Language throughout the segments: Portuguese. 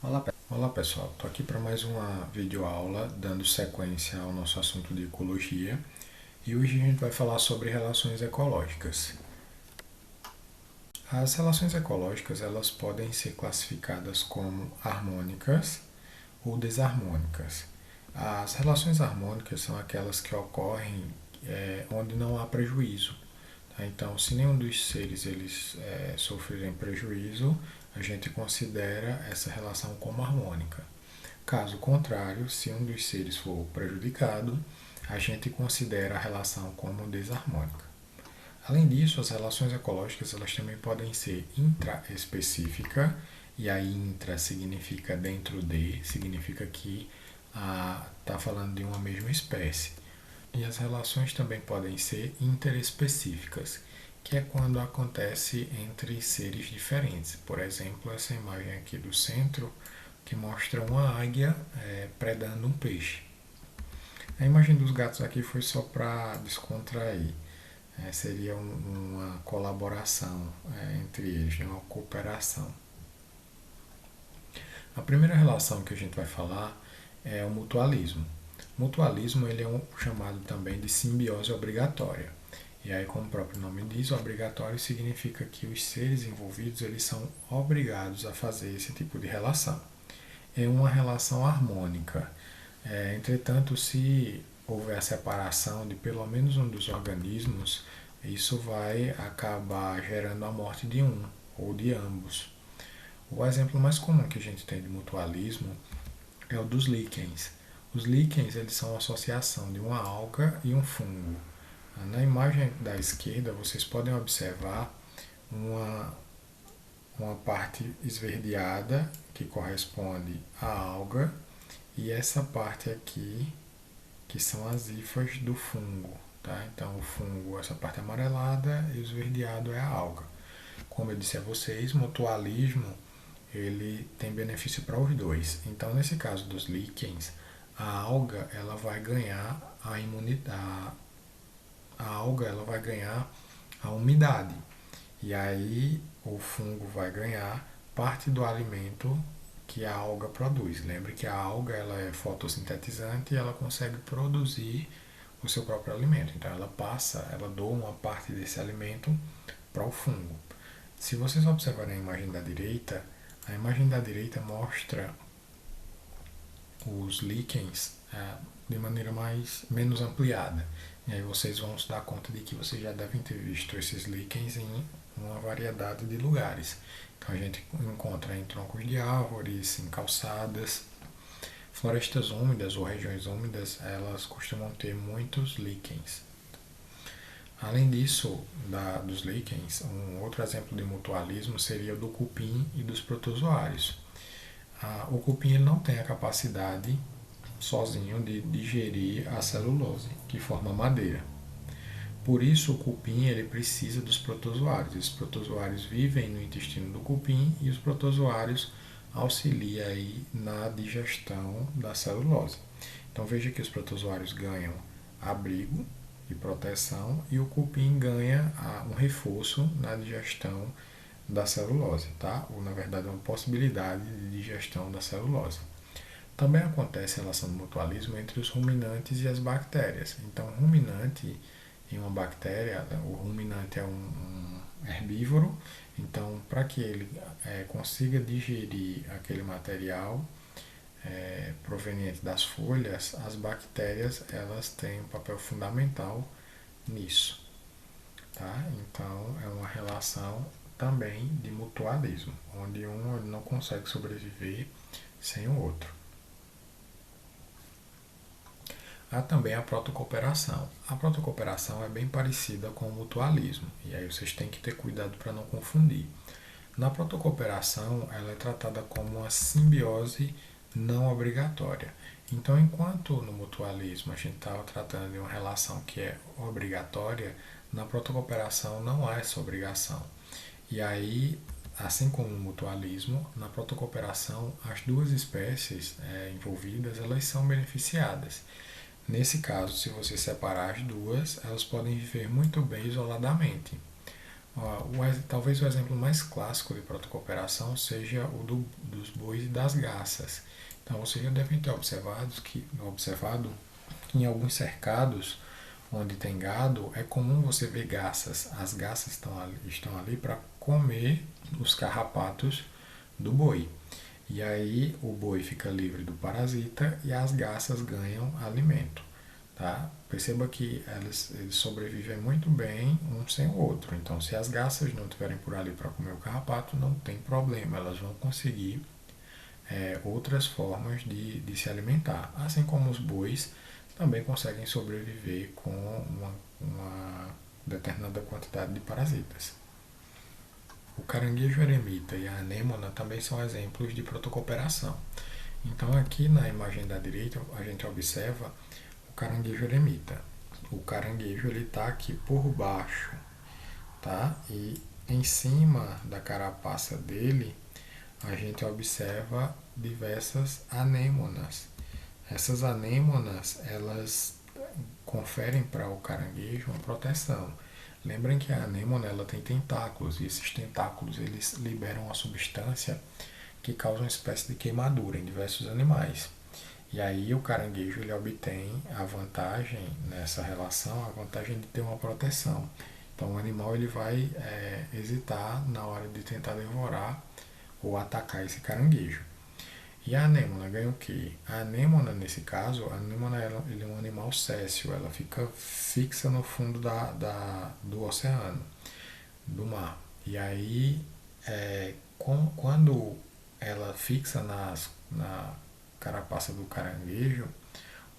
Olá pessoal, estou aqui para mais uma videoaula dando sequência ao nosso assunto de ecologia e hoje a gente vai falar sobre relações ecológicas. As relações ecológicas elas podem ser classificadas como harmônicas ou desarmônicas. As relações harmônicas são aquelas que ocorrem onde não há prejuízo. Tá? Então, se nenhum dos seres eles sofrerem prejuízo, a gente considera essa relação como harmônica. Caso contrário, se um dos seres for prejudicado, a gente considera a relação como desarmônica. Além disso, as relações ecológicas elas também podem ser intraespecífica, e aí intra significa dentro de, significa que está falando de uma mesma espécie. E as relações também podem ser interespecíficas, que é quando acontece entre seres diferentes. Por exemplo, essa imagem aqui do centro que mostra uma águia predando um peixe. A imagem dos gatos aqui foi só para descontrair. Seria uma colaboração entre eles, uma cooperação. A primeira relação que a gente vai falar é o mutualismo. Mutualismo ele é chamado também de simbiose obrigatória. E aí, como o próprio nome diz, obrigatório significa que os seres envolvidos eles são obrigados a fazer esse tipo de relação. É uma relação harmônica. Entretanto, se houver a separação de pelo menos um dos organismos, isso vai acabar gerando a morte de um ou de ambos. O exemplo mais comum que a gente tem de mutualismo é o dos líquens. Os líquens eles são a associação de uma alga e um fungo. Na imagem da esquerda, vocês podem observar uma, uma parte esverdeada que corresponde à alga e essa parte aqui que são as hifas do fungo. Tá? Então o fungo, essa parte amarelada e o esverdeado é a alga. Como eu disse a vocês, mutualismo ele tem benefício para os dois. Então nesse caso dos líquens, a alga ela vai ganhar a imunidade, a alga ela vai ganhar a umidade e aí o fungo vai ganhar parte do alimento que a alga produz. Lembre que a alga ela é fotossintetizante e ela consegue produzir o seu próprio alimento. Então ela doa uma parte desse alimento para o fungo. Se vocês observarem a imagem da direita mostra os líquens de maneira menos ampliada. E aí vocês vão se dar conta de que vocês já devem ter visto esses líquens em uma variedade de lugares. Então a gente encontra em troncos de árvores, em calçadas, florestas úmidas ou regiões úmidas, elas costumam ter muitos líquens. Além disso, dos líquens, um outro exemplo de mutualismo seria o do cupim e dos protozoários. O cupim ele não tem a capacidade sozinho de digerir a celulose, que forma madeira. Por isso, o cupim ele precisa dos protozoários. Esses protozoários vivem no intestino do cupim e os protozoários auxiliam aí na digestão da celulose. Então veja que os protozoários ganham abrigo e proteção e o cupim ganha um reforço na digestão da celulose, tá? Ou na verdade uma possibilidade de digestão da celulose. Também acontece a relação do mutualismo entre os ruminantes e as bactérias. Então, ruminante em uma bactéria, o ruminante é um herbívoro, então para que ele consiga digerir aquele material proveniente das folhas, as bactérias elas têm um papel fundamental nisso. Tá? Então é uma relação também de mutualismo, onde um não consegue sobreviver sem o outro. Há também a protocooperação. A protocooperação é bem parecida com o mutualismo, e aí vocês têm que ter cuidado para não confundir. Na protocooperação, ela é tratada como uma simbiose não obrigatória. Então, enquanto no mutualismo a gente estava tratando de uma relação que é obrigatória, na protocooperação não há essa obrigação. E aí, assim como no mutualismo, na protocooperação as duas espécies envolvidas elas são beneficiadas. Nesse caso, se você separar as duas, elas podem viver muito bem isoladamente. Talvez o exemplo mais clássico de protocooperação seja o dos bois e das garças. Então vocês já devem ter observado que em alguns cercados onde tem gado é comum você ver garças. As garças estão ali para comer os carrapatos do boi. E aí o boi fica livre do parasita e as garças ganham alimento. Tá? Perceba que eles sobrevivem muito bem um sem o outro. Então, se as garças não estiverem por ali para comer o carrapato, não tem problema, elas vão conseguir outras formas de se alimentar. Assim como os bois também conseguem sobreviver com uma determinada quantidade de parasitas. O caranguejo eremita e a anêmona também são exemplos de protocooperação. Então, aqui na imagem da direita, a gente observa o caranguejo eremita. O caranguejo ele está aqui por baixo, tá? E em cima da carapaça dele, a gente observa diversas anêmonas. Essas anêmonas, elas conferem para o caranguejo uma proteção. Lembrem que a anêmona ela tem tentáculos e esses tentáculos eles liberam uma substância que causa uma espécie de queimadura em diversos animais. E aí o caranguejo ele obtém a vantagem nessa relação, a vantagem de ter uma proteção. Então o animal ele vai hesitar na hora de tentar devorar ou atacar esse caranguejo. E a anêmona ganha o quê? A anêmona, nesse caso, a anêmona ele é um animal séssil, ela fica fixa no fundo do oceano, do mar. E aí, quando ela fixa na carapaça do caranguejo,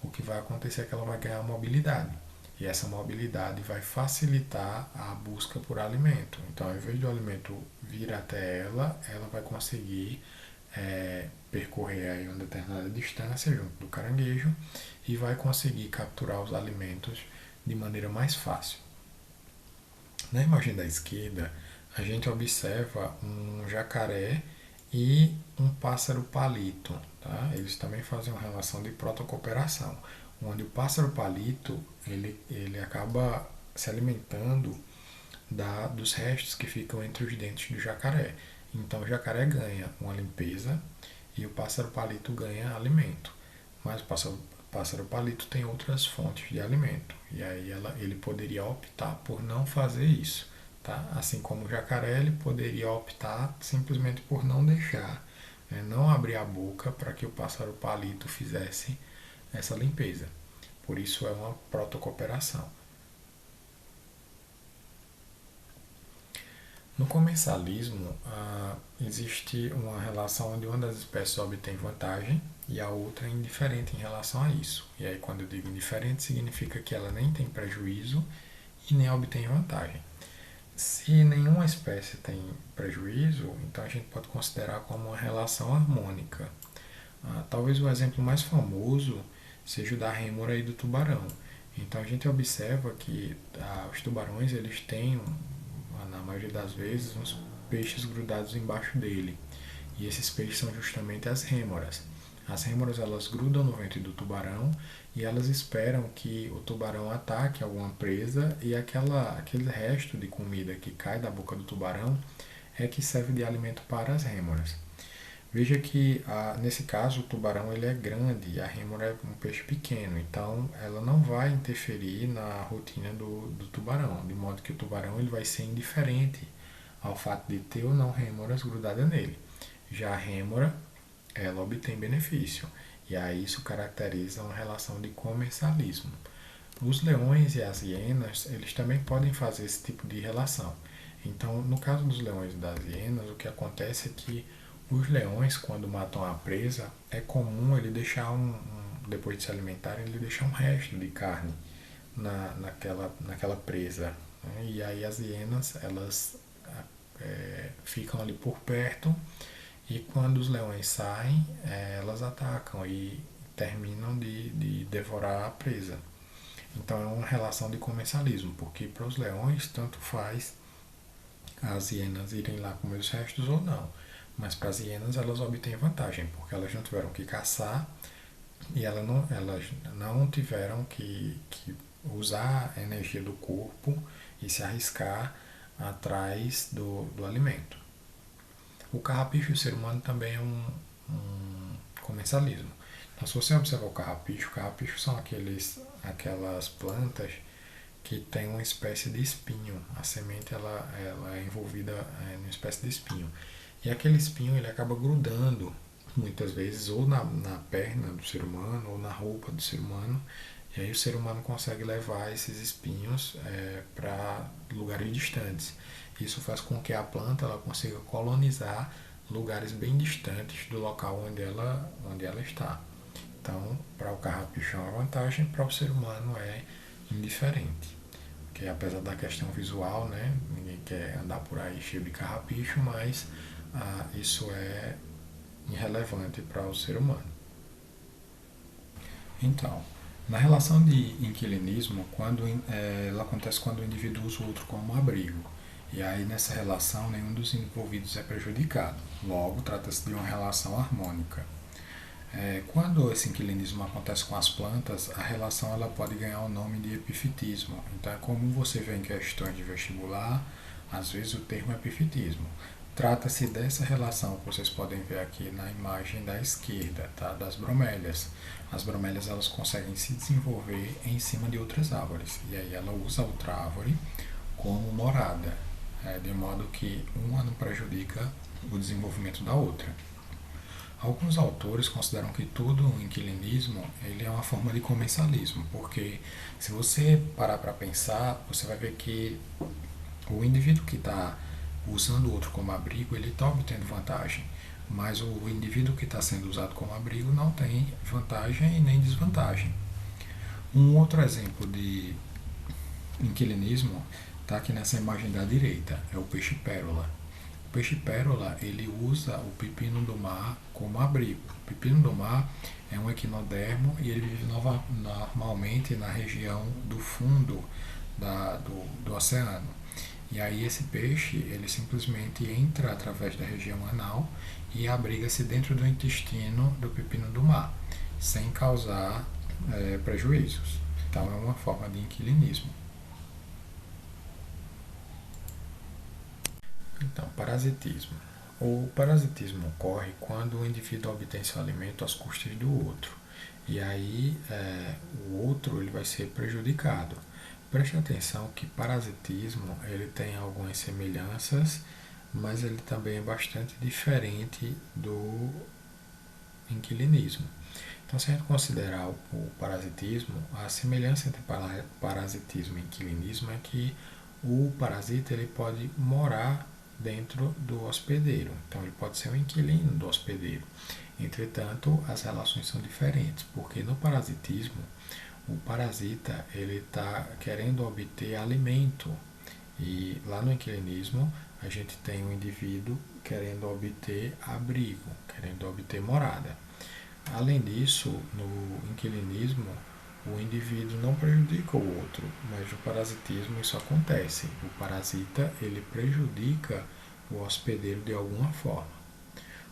o que vai acontecer é que ela vai ganhar mobilidade. E essa mobilidade vai facilitar a busca por alimento. Então, ao invés do alimento vir até ela vai conseguir percorrer aí uma determinada distância junto do caranguejo e vai conseguir capturar os alimentos de maneira mais fácil. Na imagem da esquerda, a gente observa um jacaré e um pássaro palito. Tá? Eles também fazem uma relação de protocooperação, onde o pássaro palito ele acaba se alimentando dos restos que ficam entre os dentes do jacaré. Então o jacaré ganha uma limpeza e o pássaro palito ganha alimento. Mas o pássaro palito tem outras fontes de alimento. E aí ele poderia optar por não fazer isso. Tá? Assim como o jacaré, ele poderia optar simplesmente por não deixar, não abrir a boca para que o pássaro palito fizesse essa limpeza. Por isso é uma protocooperação. No comensalismo, existe uma relação onde uma das espécies obtém vantagem e a outra é indiferente em relação a isso. E aí, quando eu digo indiferente, significa que ela nem tem prejuízo e nem obtém vantagem. Se nenhuma espécie tem prejuízo, então a gente pode considerar como uma relação harmônica. Talvez o exemplo mais famoso seja o da rêmora e do tubarão. Então a gente observa que os tubarões eles têm na maioria das vezes, uns peixes grudados embaixo dele. E esses peixes são justamente as rêmoras. As rêmoras elas grudam no ventre do tubarão e elas esperam que o tubarão ataque alguma presa e aquele resto de comida que cai da boca do tubarão é que serve de alimento para as rêmoras. Veja que nesse caso o tubarão ele é grande e a rêmora é um peixe pequeno, então ela não vai interferir na rotina do tubarão, de modo que o tubarão ele vai ser indiferente ao fato de ter ou não rêmoras grudadas nele. Já a rêmora ela obtém benefício e aí isso caracteriza uma relação de comensalismo. Os leões e as hienas eles também podem fazer esse tipo de relação. Então, no caso dos leões e das hienas, o que acontece é que os leões, quando matam a presa, é comum ele deixar depois de se alimentarem, ele deixar um resto de carne naquela presa. Né? E aí as hienas, elas ficam ali por perto e quando os leões saem, elas atacam e terminam de devorar a presa. Então é uma relação de comensalismo, porque para os leões tanto faz as hienas irem lá comer os restos ou não. Mas para as hienas elas obtêm vantagem, porque elas não tiveram que caçar e elas não tiveram que usar a energia do corpo e se arriscar atrás do alimento. O carrapicho e o ser humano também é um comensalismo. Então, se você observar o carrapicho são aquelas plantas que tem uma espécie de espinho. A semente ela é envolvida em uma espécie de espinho. E aquele espinho ele acaba grudando muitas vezes ou na perna do ser humano ou na roupa do ser humano. E aí o ser humano consegue levar esses espinhos para lugares distantes. Isso faz com que a planta ela consiga colonizar lugares bem distantes do local onde ela está. Então, para o carrapicho é uma vantagem, para o ser humano é indiferente. Porque apesar da questão visual, né, ninguém quer andar por aí cheio de carrapicho, mas isso é irrelevante para o ser humano. Então, na relação de inquilinismo, ela acontece quando o indivíduo usa o outro como abrigo. E aí, nessa relação, nenhum dos envolvidos é prejudicado. Logo, trata-se de uma relação harmônica. Quando esse inquilinismo acontece com as plantas, a relação ela pode ganhar o nome de epifitismo. Então, é comum você ver em questões de vestibular, às vezes o termo epifitismo. Trata-se dessa relação que vocês podem ver aqui na imagem da esquerda, tá? Das bromélias. As bromélias elas conseguem se desenvolver em cima de outras árvores, e aí ela usa a outra árvore como morada, de modo que uma não prejudica o desenvolvimento da outra. Alguns autores consideram que todo o inquilinismo ele é uma forma de comensalismo, porque se você parar para pensar, você vai ver que o indivíduo que está usando o outro como abrigo, ele está obtendo vantagem, mas o indivíduo que está sendo usado como abrigo não tem vantagem e nem desvantagem. Um outro exemplo de inquilinismo está aqui nessa imagem da direita, é o peixe-pérola. O peixe-pérola ele usa o pepino do mar como abrigo. O pepino do mar é um equinodermo e ele vive normalmente na região do fundo do oceano. E aí esse peixe ele simplesmente entra através da região anal e abriga-se dentro do intestino do pepino do mar, sem causar prejuízos. Então é uma forma de inquilinismo. Então, parasitismo. O parasitismo ocorre quando o indivíduo obtém seu alimento às custas do outro. E aí o outro ele vai ser prejudicado. Preste atenção que parasitismo ele tem algumas semelhanças, mas ele também é bastante diferente do inquilinismo. Então, se a gente considerar o parasitismo, a semelhança entre parasitismo e inquilinismo é que o parasita ele pode morar dentro do hospedeiro. Então, ele pode ser um inquilino do hospedeiro. Entretanto, as relações são diferentes, porque no parasitismo, o parasita ele está querendo obter alimento e lá no inquilinismo a gente tem um indivíduo querendo obter abrigo, querendo obter morada. Além disso, no inquilinismo, o indivíduo não prejudica o outro, mas no parasitismo isso acontece. O parasita ele prejudica o hospedeiro de alguma forma.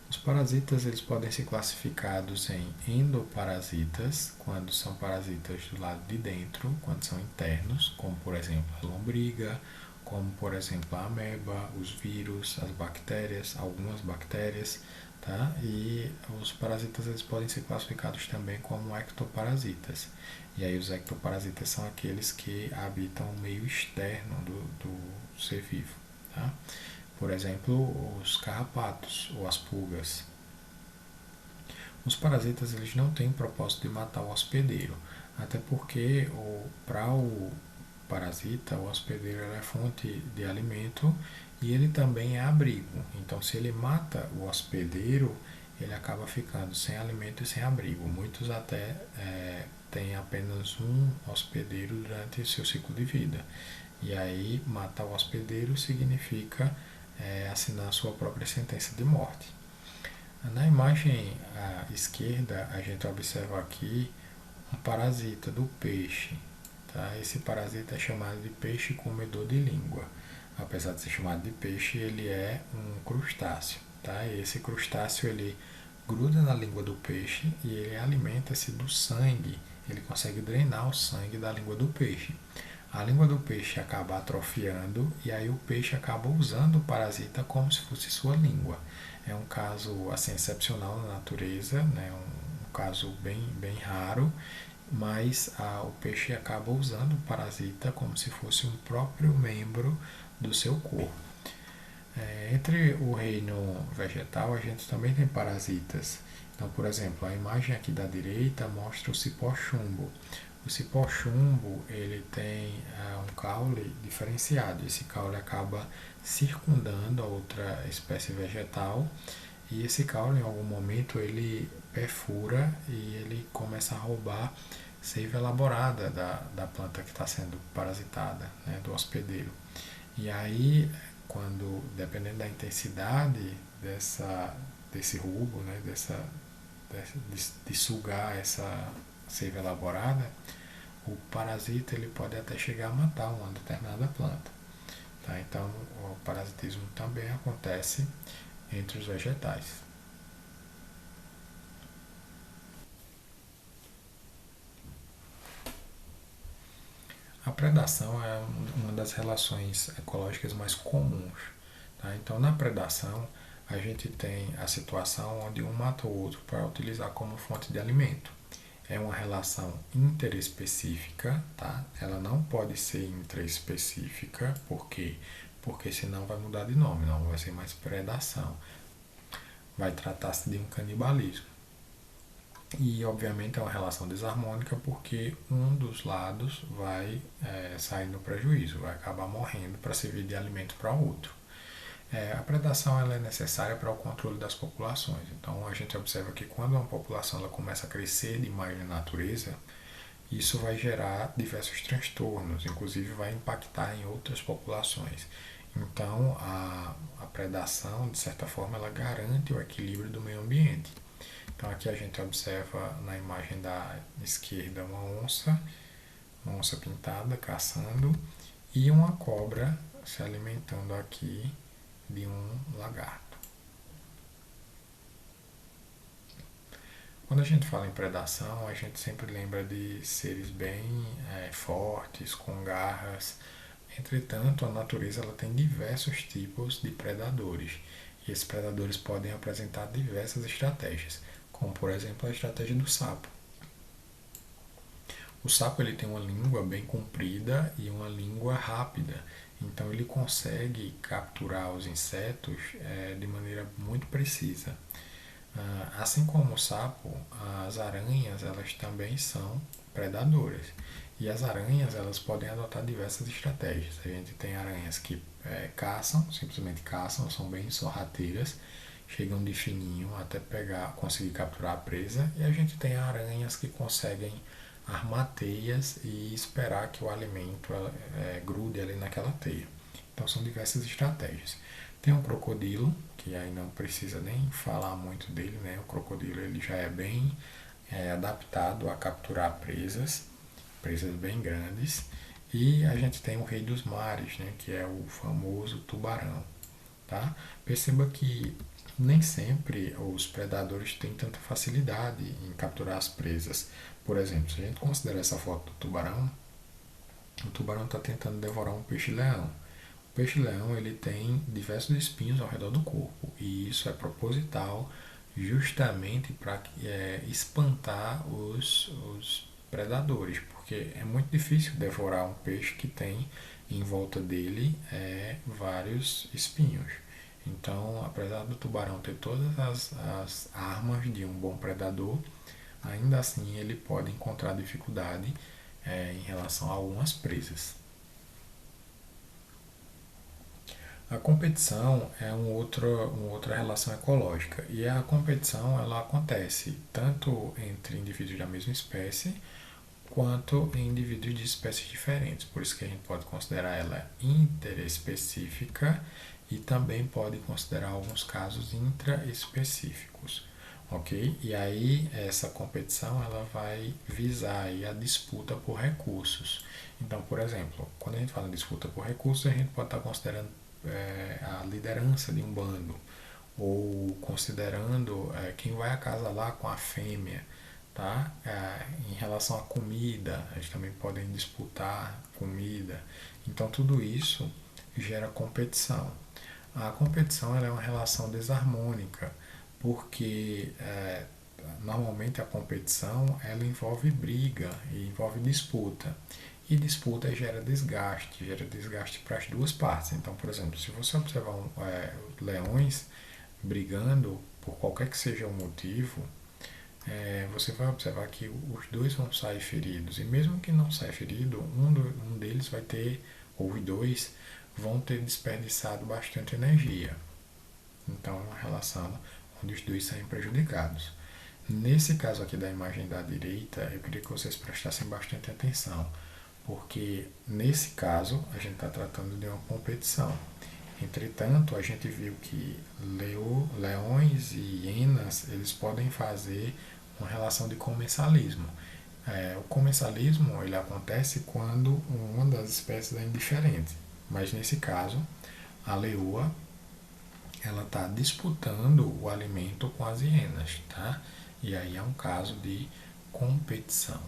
Os parasitas eles podem ser classificados em endoparasitas, quando são parasitas do lado de dentro, quando são internos, como por exemplo a lombriga, como por exemplo a ameba, os vírus, as bactérias, algumas bactérias, tá? E os parasitas eles podem ser classificados também como ectoparasitas. E aí os ectoparasitas são aqueles que habitam o meio externo do ser vivo, tá? Por exemplo, os carrapatos ou as pulgas. Os parasitas eles não têm o propósito de matar o hospedeiro, até porque para o parasita o hospedeiro é fonte de alimento e ele também é abrigo. Então, se ele mata o hospedeiro, ele acaba ficando sem alimento e sem abrigo. Muitos até têm apenas um hospedeiro durante seu ciclo de vida. E aí, matar o hospedeiro significa assinar a sua própria sentença de morte. Na imagem à esquerda, a gente observa aqui um parasita do peixe. Tá? Esse parasita é chamado de peixe comedor de língua. Apesar de ser chamado de peixe, ele é um crustáceo. Tá? E esse crustáceo ele gruda na língua do peixe e ele alimenta-se do sangue. Ele consegue drenar o sangue da língua do peixe. A língua do peixe acaba atrofiando e aí o peixe acaba usando o parasita como se fosse sua língua. É um caso assim excepcional na natureza, né? Um caso bem raro, mas o peixe acaba usando o parasita como se fosse um próprio membro do seu corpo. Entre o reino vegetal, a gente também tem parasitas. Então, por exemplo, a imagem aqui da direita mostra o cipó-chumbo. O cipó-chumbo ele tem um caule diferenciado. Esse caule acaba circundando a outra espécie vegetal e esse caule, em algum momento, ele perfura e ele começa a roubar seiva elaborada da planta que está sendo parasitada, né, do hospedeiro. E aí, quando, dependendo da intensidade desse roubo, né, de sugar essa seiva elaborada, o parasita ele pode até chegar a matar uma determinada planta. Tá? Então, o parasitismo também acontece entre os vegetais. A predação é uma das relações ecológicas mais comuns. Tá? Então, na predação, a gente tem a situação onde um mata o outro para utilizar como fonte de alimento. É uma relação interespecífica, tá? Ela não pode ser intraespecífica, por quê? Porque senão vai mudar de nome, não vai ser mais predação. Vai tratar-se de um canibalismo. E, obviamente, é uma relação desarmônica porque um dos lados vai sair no prejuízo, vai acabar morrendo para servir de alimento para o outro. A predação ela é necessária para o controle das populações. Então, a gente observa que quando uma população ela começa a crescer demais na natureza, isso vai gerar diversos transtornos, inclusive vai impactar em outras populações. Então, a predação, de certa forma, ela garante o equilíbrio do meio ambiente. Então aqui a gente observa na imagem da esquerda uma onça pintada caçando e uma cobra se alimentando aqui de um lagarto. Quando a gente fala em predação, a gente sempre lembra de seres bem fortes, com garras. Entretanto, a natureza ela tem diversos tipos de predadores e esses predadores podem apresentar diversas estratégias, como por exemplo a estratégia do sapo. O sapo ele tem uma língua bem comprida e uma língua rápida, então ele consegue capturar os insetos de maneira muito precisa. Assim como o sapo, as aranhas elas também são predadoras. E as aranhas elas podem adotar diversas estratégias. A gente tem aranhas que caçam, simplesmente caçam, são bem sorrateiras, chegam de fininho até conseguir capturar a presa. E a gente tem aranhas que conseguem armar teias e esperar que o alimento grude ali naquela teia. Então são diversas estratégias. Tem um crocodilo, que aí não precisa nem falar muito dele, né? O crocodilo ele já é bem adaptado a capturar presas bem grandes. E a gente tem o rei dos mares, né? Que é o famoso tubarão. Tá? Perceba que nem sempre os predadores têm tanta facilidade em capturar as presas. Por exemplo, se a gente considerar essa foto do tubarão, o tubarão está tentando devorar um peixe-leão. O peixe-leão ele tem diversos espinhos ao redor do corpo e isso é proposital justamente para espantar os predadores, porque é muito difícil devorar um peixe que tem em volta dele vários espinhos. Então, apesar do tubarão ter todas as armas de um bom predador, ainda assim ele pode encontrar dificuldade em relação a algumas presas. A competição é uma outra relação ecológica e a competição ela acontece tanto entre indivíduos da mesma espécie quanto em indivíduos de espécies diferentes. Por isso que a gente pode considerar ela interespecífica e também pode considerar alguns casos intraespecíficos. Ok? E aí essa competição ela vai visar aí a disputa por recursos. Então, por exemplo, quando a gente fala em disputa por recursos, a gente pode estar considerando a liderança de um bando ou considerando quem vai acasalar com a fêmea, tá? Em relação à comida, eles também podem disputar comida. Então tudo isso gera competição. A competição ela é uma relação desarmônica, porque normalmente a competição ela envolve briga e envolve disputa. E disputa gera desgaste para as duas partes. Então, por exemplo, se você observar leões brigando por qualquer que seja o motivo, você vai observar que os dois vão sair feridos. E mesmo que não saia ferido, um deles vai ter, ou os dois, vão ter desperdiçado bastante energia. Então, é uma relação onde os dois saem prejudicados. Nesse caso aqui da imagem da direita, eu queria que vocês prestassem bastante atenção, porque nesse caso a gente está tratando de uma competição. Entretanto, a gente viu que leões e hienas eles podem fazer uma relação de comensalismo. O comensalismo ele acontece quando uma das espécies é indiferente, mas nesse caso a leoa ela está disputando o alimento com as hienas, tá? E aí é um caso de competição.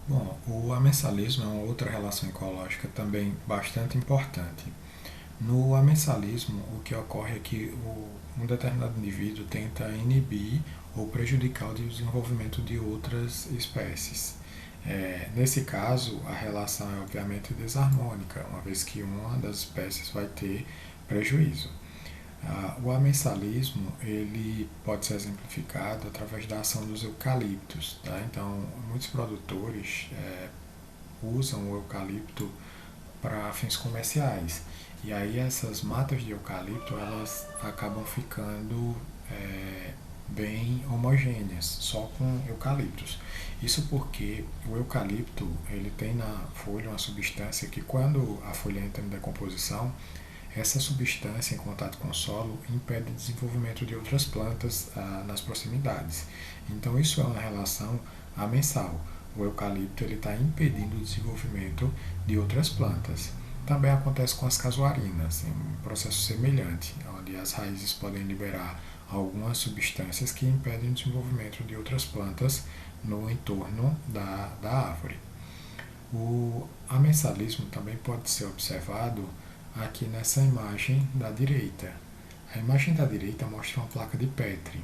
Bom, o amensalismo é uma outra relação ecológica também bastante importante. No amensalismo, o que ocorre é que um determinado indivíduo tenta inibir ou prejudicar o desenvolvimento de outras espécies. Nesse caso, a relação é obviamente desarmônica, uma vez que uma das espécies vai ter prejuízo. O amensalismo ele pode ser exemplificado através da ação dos eucaliptos. Tá? Então, muitos produtores usam o eucalipto para fins comerciais. E aí essas matas de eucalipto elas acabam ficando bem homogêneas, só com eucaliptos. Isso porque o eucalipto ele tem na folha uma substância que quando a folha entra em decomposição, essa substância em contato com o solo impede o desenvolvimento de outras plantas nas proximidades. Então isso é uma relação amensal. O eucalipto está impedindo o desenvolvimento de outras plantas. Também acontece com as casuarinas, um processo semelhante, onde as raízes podem liberar algumas substâncias que impedem o desenvolvimento de outras plantas no entorno da árvore. O amensalismo também pode ser observado aqui nessa imagem da direita. A imagem da direita mostra uma placa de Petri.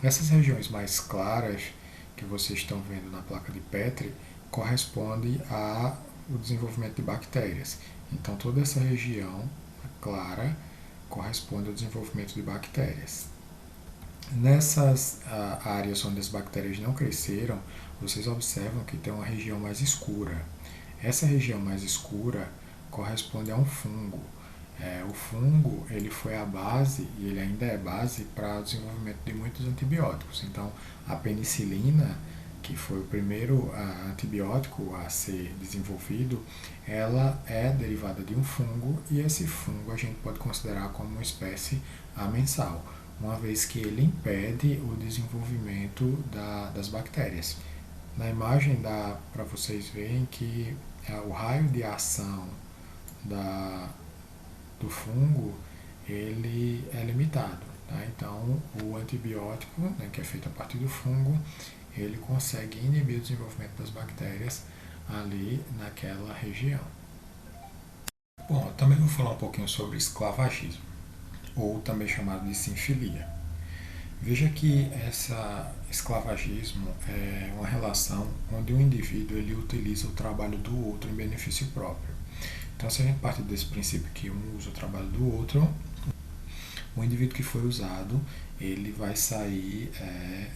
Essas regiões mais claras que vocês estão vendo na placa de Petri corresponde ao desenvolvimento de bactérias. Então toda essa região clara corresponde ao desenvolvimento de bactérias. Nessas áreas onde as bactérias não cresceram, vocês observam que tem uma região mais escura. Essa região mais escura corresponde a um fungo. O fungo ele foi a base e ele ainda é base para o desenvolvimento de muitos antibióticos. Então, a penicilina, que foi o primeiro antibiótico a ser desenvolvido, ela é derivada de um fungo e esse fungo a gente pode considerar como uma espécie amensal, uma vez que ele impede o desenvolvimento das bactérias. Na imagem dá para vocês verem que o raio de ação do fungo ele é limitado. Tá? Então, o antibiótico, né, que é feito a partir do fungo, ele consegue inibir o desenvolvimento das bactérias ali naquela região. Bom, eu também vou falar um pouquinho sobre esclavagismo, ou também chamado de sinfilia. Veja que esclavagismo é uma relação onde o indivíduo ele utiliza o trabalho do outro em benefício próprio. Então, se a gente parte desse princípio que um usa o trabalho do outro, o indivíduo que foi usado ele vai sair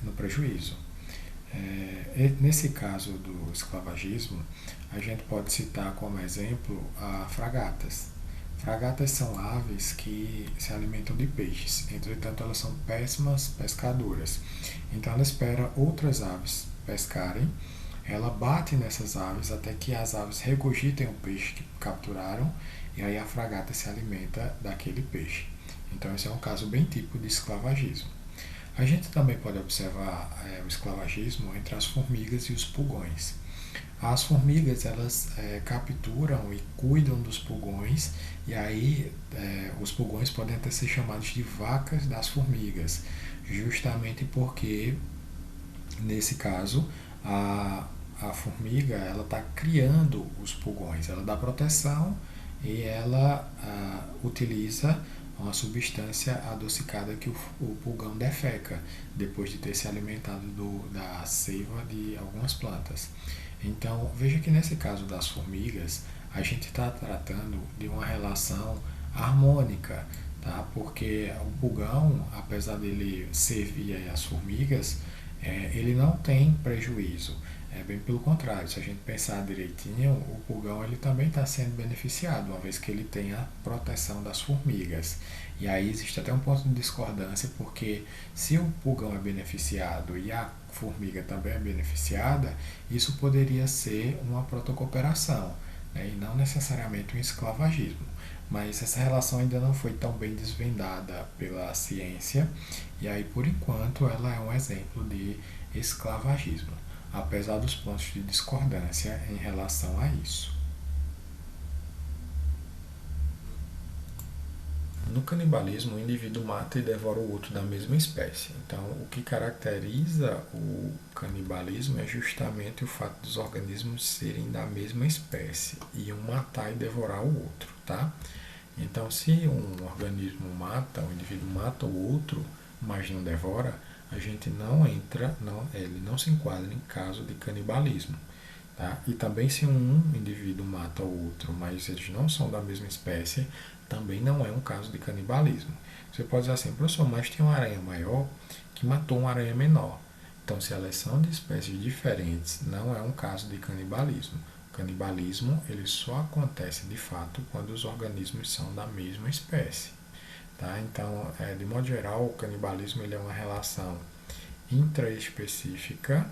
no prejuízo. Nesse caso do esclavagismo, a gente pode citar como exemplo fragatas. Fragatas são aves que se alimentam de peixes, entretanto elas são péssimas pescadoras. Então ela espera outras aves pescarem, ela bate nessas aves até que as aves regurgitem o peixe que capturaram e aí a fragata se alimenta daquele peixe. Então esse é um caso bem típico de esclavagismo. A gente também pode observar o esclavagismo entre as formigas e os pulgões. As formigas, elas capturam e cuidam dos pulgões, e aí os pulgões podem até ser chamados de vacas das formigas, justamente porque, nesse caso, a formiga ela está criando os pulgões, ela dá proteção e ela utiliza uma substância adocicada que o pulgão defeca depois de ter se alimentado da seiva de algumas plantas. Então, veja que nesse caso das formigas, a gente está tratando de uma relação harmônica, tá? Porque o pulgão, apesar dele servir às formigas, ele não tem prejuízo. É bem pelo contrário, se a gente pensar direitinho, o pulgão ele também está sendo beneficiado, uma vez que ele tem a proteção das formigas. E aí existe até um ponto de discordância, porque se o pulgão é beneficiado e a formiga também é beneficiada, isso poderia ser uma protocooperação, né, e não necessariamente um esclavagismo. Mas essa relação ainda não foi tão bem desvendada pela ciência, e aí por enquanto ela é um exemplo de esclavagismo, apesar dos pontos de discordância em relação a isso. No canibalismo, o indivíduo mata e devora o outro da mesma espécie. Então, o que caracteriza o canibalismo é justamente o fato dos organismos serem da mesma espécie e um matar e devorar o outro, tá? Então, se um organismo mata, um indivíduo mata o outro, mas não devora, a gente não entra, ele não se enquadra em caso de canibalismo. Tá? E também se um indivíduo mata o outro, mas eles não são da mesma espécie, também não é um caso de canibalismo. Você pode dizer assim, professor, mas tem uma aranha maior que matou uma aranha menor. Então, se elas são de espécies diferentes, não é um caso de canibalismo. O canibalismo ele só acontece de fato quando os organismos são da mesma espécie. Tá? Então, de modo geral, o canibalismo ele é uma relação intraespecífica,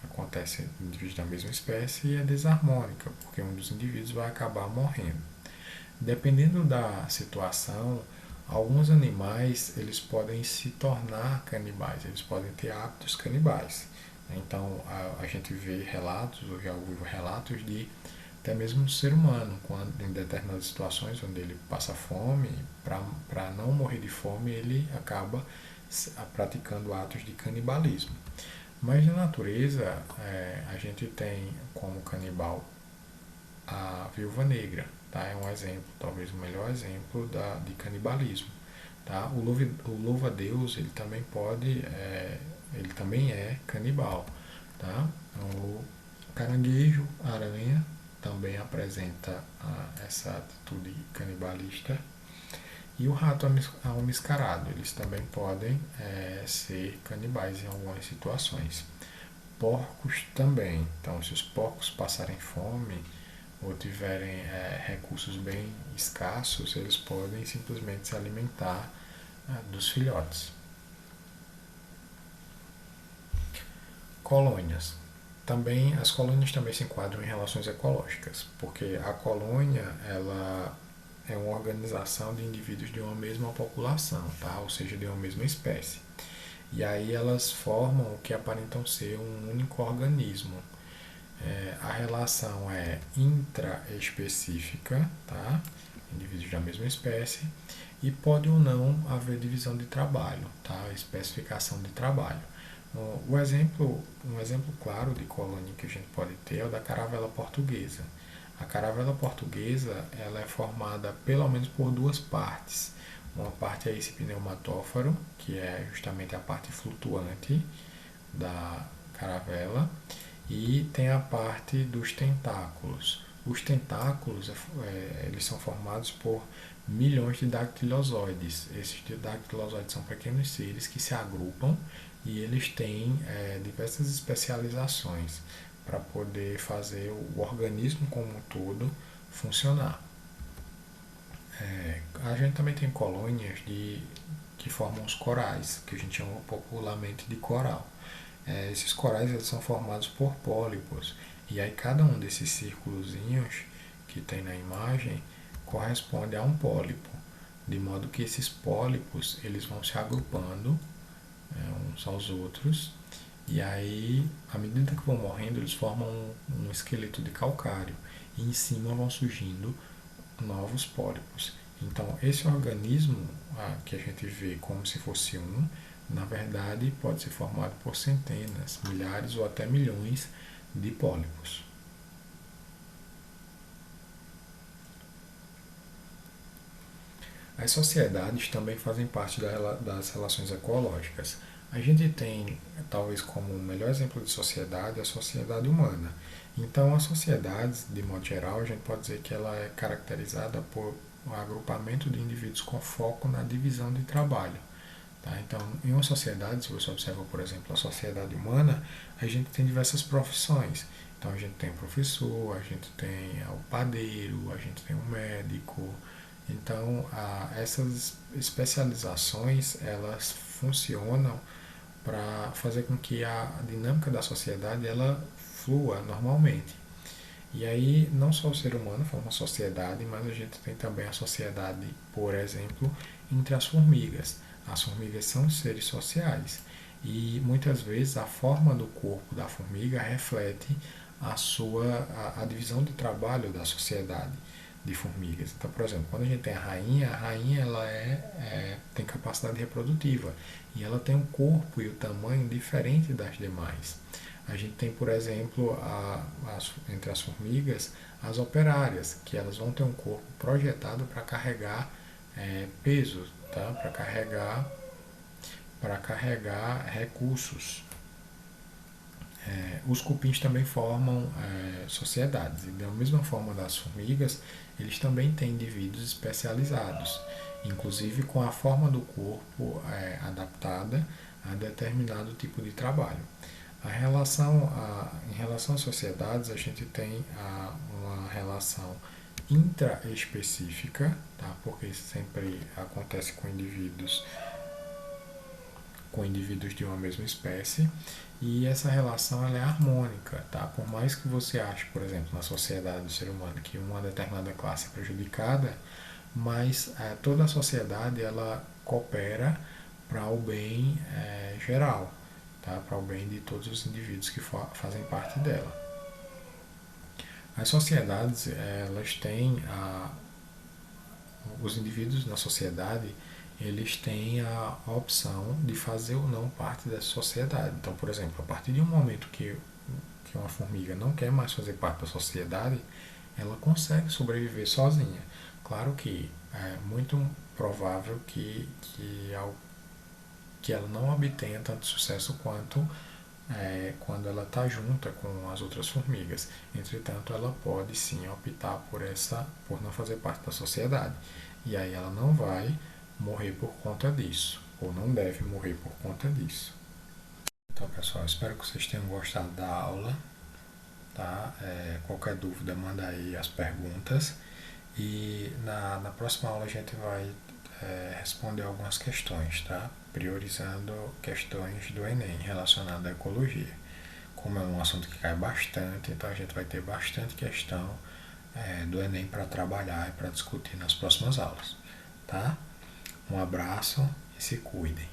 acontece em indivíduos da mesma espécie, e é desarmônica, porque um dos indivíduos vai acabar morrendo. Dependendo da situação, alguns animais eles podem se tornar canibais, eles podem ter hábitos canibais. Então a gente vê relatos, ou já ouviu relatos de até mesmo o ser humano, quando em determinadas situações onde ele passa fome, para não morrer de fome, ele acaba praticando atos de canibalismo. Mas na natureza, a gente tem como canibal a viúva negra, tá? É um exemplo, talvez o melhor exemplo de canibalismo. Tá? O louva-a-Deus, ele também é canibal. Tá? O caranguejo, a aranha, também apresenta essa atitude canibalista. E o rato almiscarado, eles também podem ser canibais em algumas situações. Porcos também. Então, se os porcos passarem fome ou tiverem recursos bem escassos, eles podem simplesmente se alimentar dos filhotes. Colônias. Também as colônias também se enquadram em relações ecológicas, porque a colônia ela é uma organização de indivíduos de uma mesma população, tá? Ou seja, de uma mesma espécie. E aí elas formam o que aparentam ser um único organismo. A relação é intraespecífica, tá? Indivíduos da mesma espécie, e pode ou não haver divisão de trabalho, tá? Especificação de trabalho. Um exemplo claro de colônia que a gente pode ter é o da caravela portuguesa. A caravela portuguesa ela é formada pelo menos por duas partes. Uma parte é esse pneumatóforo, que é justamente a parte flutuante da caravela, e tem a parte dos tentáculos. Os tentáculos eles são formados por milhões de dactilosóides. Esses dactilosóides são pequenos seres que se agrupam e eles têm diversas especializações para poder fazer o organismo como um todo funcionar. A gente também tem colônias que formam os corais, que a gente chama popularmente de coral. Esses corais eles são formados por pólipos, e aí cada um desses círculozinhos que tem na imagem corresponde a um pólipo, de modo que esses pólipos eles vão se agrupando uns aos outros, E aí, à medida que vão morrendo, eles formam um esqueleto de calcário e em cima vão surgindo novos pólipos. Então, esse organismo que a gente vê como se fosse um, na verdade, pode ser formado por centenas, milhares ou até milhões de pólipos. As sociedades também fazem parte das relações ecológicas. A gente tem, talvez como o melhor exemplo de sociedade, a sociedade humana. Então, as sociedades, de modo geral, a gente pode dizer que ela é caracterizada por um agrupamento de indivíduos com foco na divisão de trabalho. Tá? Então, em uma sociedade, se você observa, por exemplo, a sociedade humana, a gente tem diversas profissões. Então, a gente tem o professor, a gente tem o padeiro, a gente tem o médico. Então, essas especializações, elas funcionam para fazer com que a dinâmica da sociedade ela flua normalmente. E aí, não só o ser humano forma uma sociedade, mas a gente tem também a sociedade, por exemplo, entre as formigas. As formigas são seres sociais e muitas vezes a forma do corpo da formiga reflete a divisão de trabalho da sociedade de formigas. Então, por exemplo, quando a gente tem a rainha ela tem capacidade reprodutiva e ela tem um corpo e o tamanho diferente das demais. A gente tem, por exemplo, entre as formigas, as operárias, que elas vão ter um corpo projetado para carregar peso, tá? Para carregar recursos. Os cupins também formam sociedades, e da mesma forma das formigas, eles também têm indivíduos especializados, inclusive com a forma do corpo adaptada a determinado tipo de trabalho. Em relação às sociedades, a gente tem uma relação intraespecífica, tá? Porque isso sempre acontece com indivíduos de uma mesma espécie, e essa relação ela é harmônica, tá? Por mais que você ache, por exemplo, na sociedade do ser humano que uma determinada classe é prejudicada, mas toda a sociedade ela coopera para o bem geral, tá? Para o bem de todos os indivíduos que fazem parte dela. As sociedades elas têm os indivíduos na sociedade eles têm a opção de fazer ou não parte dessa sociedade. Então, por exemplo, a partir de um momento que uma formiga não quer mais fazer parte da sociedade, ela consegue sobreviver sozinha. Claro que é muito provável que ela não obtenha tanto sucesso quanto quando ela está junta com as outras formigas. Entretanto, ela pode sim optar por não fazer parte da sociedade. E aí ela não vai morrer por conta disso, ou não deve morrer por conta disso. Então, pessoal, espero que vocês tenham gostado da aula. Tá? Qualquer dúvida, manda aí as perguntas. E na próxima aula a gente vai responder algumas questões, tá? Priorizando questões do Enem relacionadas à ecologia. Como é um assunto que cai bastante, então a gente vai ter bastante questão do Enem para trabalhar e para discutir nas próximas aulas. Tá? Um abraço e se cuidem.